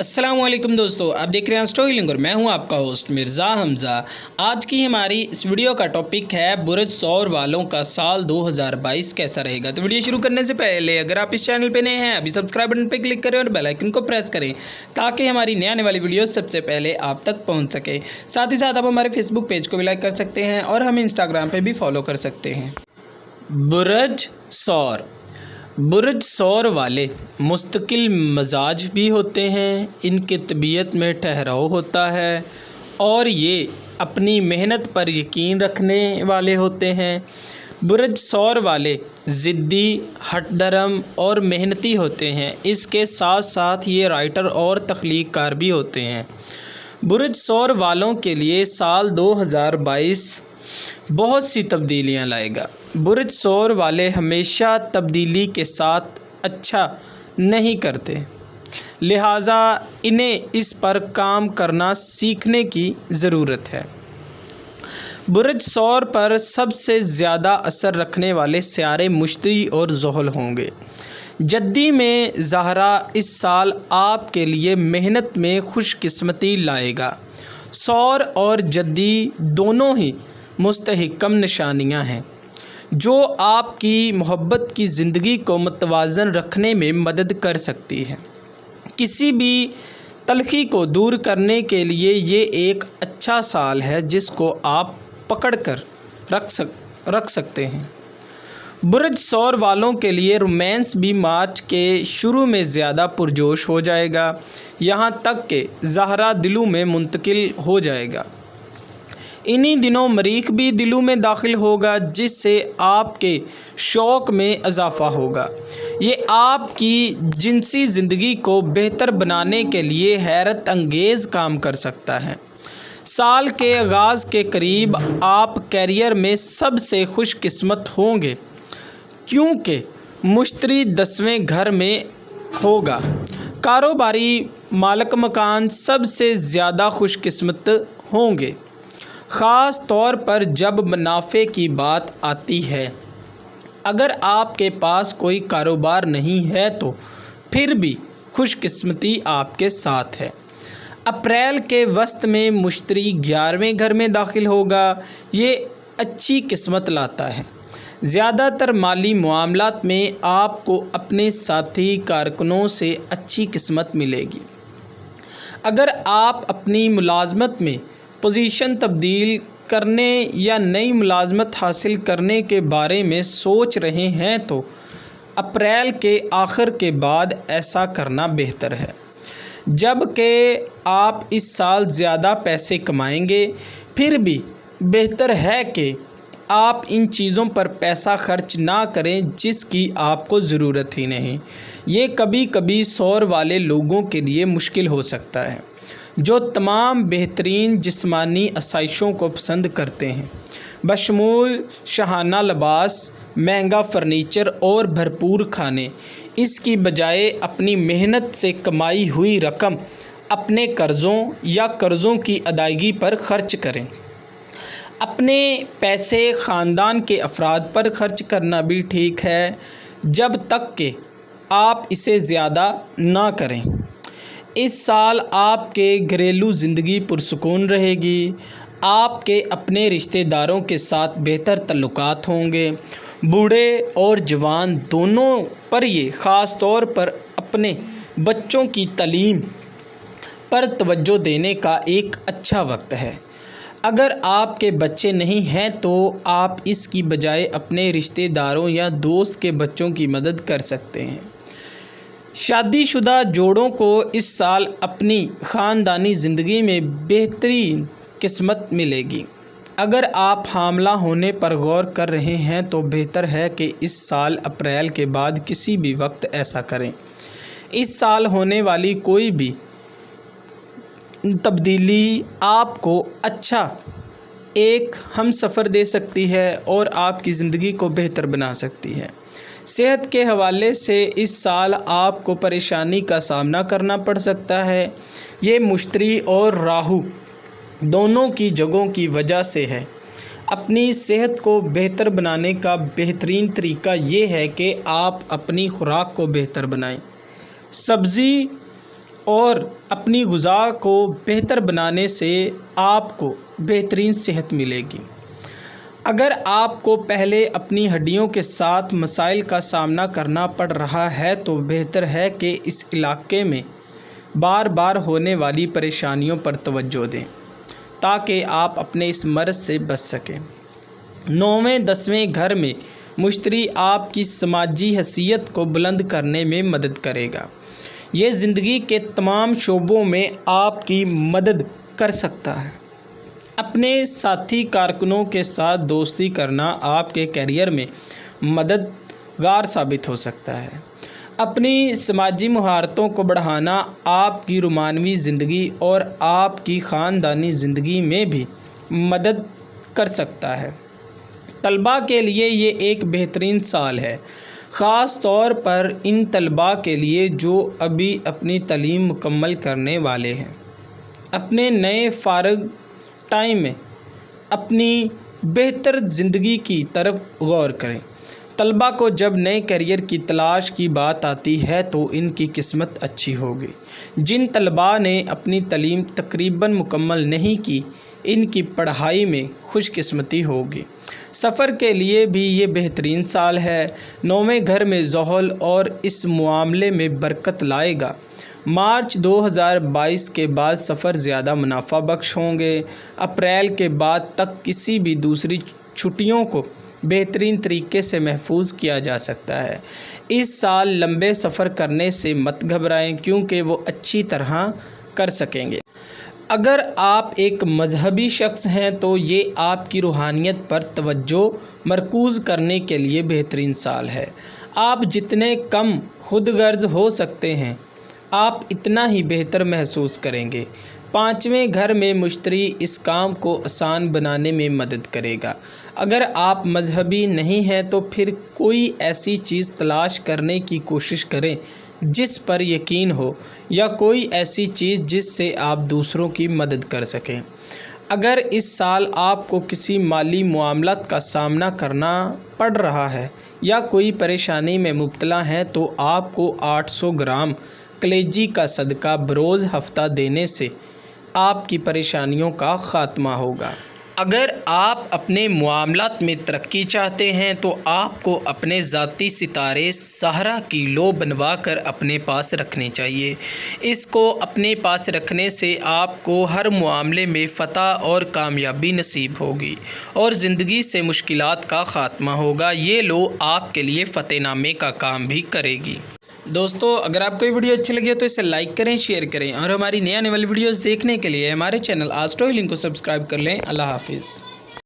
अस्सलाम वालेकुम दोस्तों, आप देख रहे हैं स्टोरी लिंक और मैं हूं आपका होस्ट मिर्ज़ा हमज़ा। आज की हमारी इस वीडियो का टॉपिक है बुर्ज सौर वालों का साल 2022 कैसा रहेगा। तो वीडियो शुरू करने से पहले अगर आप इस चैनल पे नए हैं अभी सब्सक्राइब बटन पे क्लिक करें और बेल आइकन को प्रेस करें ताकि हमारी नई आने वाली वीडियो सबसे पहले आप तक पहुँच सके। साथ ही साथ आप हमारे फेसबुक पेज को भी लाइक कर सकते हैं और हमें इंस्टाग्राम पर भी फॉलो कर सकते हैं। बुर्ज सौर वाले मुस्तकिल मजाज भी होते हैं, इनकी तबीयत में ठहराव होता है और ये अपनी मेहनत पर यकीन रखने वाले होते हैं। बुर्ज सौर वाले ज़िद्दी, हठधर्म और मेहनती होते हैं। इसके साथ साथ ये राइटर और तख्लीक कार भी होते हैं। बुर्ज सौर वालों के लिए साल 2022 बहुत सी तब्दीलियां लाएगा। बुर्ज सौर वाले हमेशा तब्दीली के साथ अच्छा नहीं करते, लिहाजा इन्हें इस पर काम करना सीखने की ज़रूरत है। बुर्ज सौर पर सबसे ज़्यादा असर रखने वाले सियारे मुश्तरी और ज़ुहल होंगे। जद्दी में ज़हरा इस साल आपके लिए मेहनत में खुशकिस्मती लाएगा। सौर और जद्दी दोनों ही मुस्तहकम निशानियां हैं जो आपकी मोहब्बत की ज़िंदगी को मुतवाज़न रखने में मदद कर सकती है। किसी भी तलखी को दूर करने के लिए ये एक अच्छा साल है जिसको आप पकड़ कर रख सकते हैं। बुर्ज सौर वालों के लिए रोमांस भी मार्च के शुरू में ज़्यादा पुरजोश हो जाएगा, यहाँ तक कि ज़हरा दिलों में मुंतकिल हो जाएगा। इन्हीं दिनों मरीख भी दिलों में दाखिल होगा जिससे आपके शौक़ में इजाफ़ा होगा। ये आपकी जिनसी ज़िंदगी को बेहतर बनाने के लिए हैरत अंगेज़ काम कर सकता है। साल के आगाज़ के करीब आप कैरियर में सबसे खुशकिस्मत होंगे क्योंकि मुश्तरी 10वें घर में होगा। कारोबारी मालिक मकान सबसे ज़्यादा खुशकिस्मत होंगे, ख़ास तौर पर जब मुनाफे की बात आती है। अगर आपके पास कोई कारोबार नहीं है तो फिर भी खुशकिस्मती आपके साथ है। अप्रैल के वस्त में मुश्तरी 11वें घर में दाखिल होगा, ये अच्छी किस्मत लाता है। ज़्यादातर माली मामलात में आपको अपने साथी कारकुनों से अच्छी किस्मत मिलेगी। अगर आप अपनी मुलाजमत में पोजीशन तब्दील करने या नई मुलाजमत हासिल करने के बारे में सोच रहे हैं तो अप्रैल के आखिर के बाद ऐसा करना बेहतर है, जबकि आप इस साल ज़्यादा पैसे कमाएंगे। फिर भी बेहतर है कि आप इन चीज़ों पर पैसा खर्च ना करें जिसकी आपको ज़रूरत ही नहीं। ये कभी कभी सौर वाले लोगों के लिए मुश्किल हो सकता है जो तमाम बेहतरीन जिस्मानी आसाइशों को पसंद करते हैं, बशमूल शाहाना लिबास, महंगा फर्नीचर और भरपूर खाने। इसकी बजाय अपनी मेहनत से कमाई हुई रकम अपने कर्ज़ों या कर्ज़ों की अदायगी पर खर्च करें। अपने पैसे ख़ानदान के अफराद पर खर्च करना भी ठीक है जब तक कि आप इसे ज़्यादा ना करें। इस साल आपके घरेलू ज़िंदगी पुरसुकून रहेगी। आपके अपने रिश्तेदारों के साथ बेहतर तल्लुकात होंगे। बूढ़े और जवान दोनों पर ये ख़ास तौर पर अपने बच्चों की तालीम पर तवज्जो देने का एक अच्छा वक्त है। अगर आपके बच्चे नहीं हैं तो आप इसकी बजाय अपने रिश्तेदारों या दोस्त के बच्चों की मदद कर सकते हैं। शादीशुदा जोड़ों को इस साल अपनी ख़ानदानी ज़िंदगी में बेहतरीन किस्मत मिलेगी। अगर आप हामला होने पर गौर कर रहे हैं तो बेहतर है कि इस साल अप्रैल के बाद किसी भी वक्त ऐसा करें। इस साल होने वाली कोई भी तब्दीली आपको अच्छा एक हमसफ़र दे सकती है और आपकी ज़िंदगी को बेहतर बना सकती है। सेहत के हवाले से इस साल आपको परेशानी का सामना करना पड़ सकता है। ये मुश्तरी और राहु दोनों की जगहों की वजह से है। अपनी सेहत को बेहतर बनाने का बेहतरीन तरीका ये है कि आप अपनी खुराक को बेहतर बनाएं। सब्ज़ी اور اپنی غذا کو بہتر بنانے سے آپ کو بہترین صحت ملے گی۔ اگر آپ کو پہلے اپنی ہڈیوں کے ساتھ مسائل کا سامنا کرنا پڑ رہا ہے تو بہتر ہے کہ اس علاقے میں بار بار ہونے والی پریشانیوں پر توجہ دیں تاکہ آپ اپنے اس مرض سے بچ سکیں۔ 9ویں 10ویں گھر میں مشتری آپ کی سماجی حیثیت کو بلند کرنے میں مدد کرے گا۔ یہ زندگی کے تمام شعبوں میں آپ کی مدد کر سکتا ہے۔ اپنے ساتھی کارکنوں کے ساتھ دوستی کرنا آپ کے کیریئر میں مددگار ثابت ہو سکتا ہے۔ اپنی سماجی مہارتوں کو بڑھانا آپ کی رومانوی زندگی اور آپ کی خاندانی زندگی میں بھی مدد کر سکتا ہے۔ طلباء کے لیے یہ ایک بہترین سال ہے، خاص طور پر ان طلباء کے لیے جو ابھی اپنی تعلیم مکمل کرنے والے ہیں۔ اپنے نئے فارغ ٹائم میں اپنی بہتر زندگی کی طرف غور کریں۔ طلباء کو جب نئے کیریئر کی تلاش کی بات آتی ہے تو ان کی قسمت اچھی ہوگی۔ جن طلباء نے اپنی تعلیم تقریباً مکمل نہیں کی، ان کی پڑھائی میں خوش قسمتی ہوگی۔ سفر کے لیے بھی یہ بہترین سال ہے۔ 9ویں گھر میں زحل اور اس معاملے میں برکت لائے گا۔ مارچ 2022 کے بعد سفر زیادہ منافع بخش ہوں گے۔ اپریل کے بعد تک کسی بھی دوسری چھٹیوں کو بہترین طریقے سے محفوظ کیا جا سکتا ہے۔ اس سال لمبے سفر کرنے سے مت گھبرائیں کیونکہ وہ اچھی طرح کر سکیں گے۔ اگر آپ ایک مذہبی شخص ہیں تو یہ آپ کی روحانیت پر توجہ مرکوز کرنے کے لیے بہترین سال ہے۔ آپ جتنے کم خود غرض ہو سکتے ہیں، آپ اتنا ہی بہتر محسوس کریں گے۔ 5ویں گھر میں مشتری اس کام کو آسان بنانے میں مدد کرے گا۔ اگر آپ مذہبی نہیں ہیں تو پھر کوئی ایسی چیز تلاش کرنے کی کوشش کریں جس پر یقین ہو، یا کوئی ایسی چیز جس سے آپ دوسروں کی مدد کر سکیں۔ اگر اس سال آپ کو کسی مالی معاملات کا سامنا کرنا پڑ رہا ہے یا کوئی پریشانی میں مبتلا ہیں تو آپ کو 800 گرام کلیجی کا صدقہ بروز ہفتہ دینے سے آپ کی پریشانیوں کا خاتمہ ہوگا۔ اگر آپ اپنے معاملات میں ترقی چاہتے ہیں تو آپ کو اپنے ذاتی ستارے زہرا کی لو بنوا کر اپنے پاس رکھنے چاہیے۔ اس کو اپنے پاس رکھنے سے آپ کو ہر معاملے میں فتح اور کامیابی نصیب ہوگی اور زندگی سے مشکلات کا خاتمہ ہوگا۔ یہ لو آپ کے لیے فتح نامے کا کام بھی کرے گی۔ دوستو، اگر آپ کو یہ ویڈیو اچھی لگی ہے تو اسے لائک کریں، شیئر کریں اور ہماری نئی آنے والی ویڈیوز دیکھنے کے لیے ہمارے چینل آسٹرو ہیلنگ کو سبسکرائب کر لیں۔ اللہ حافظ۔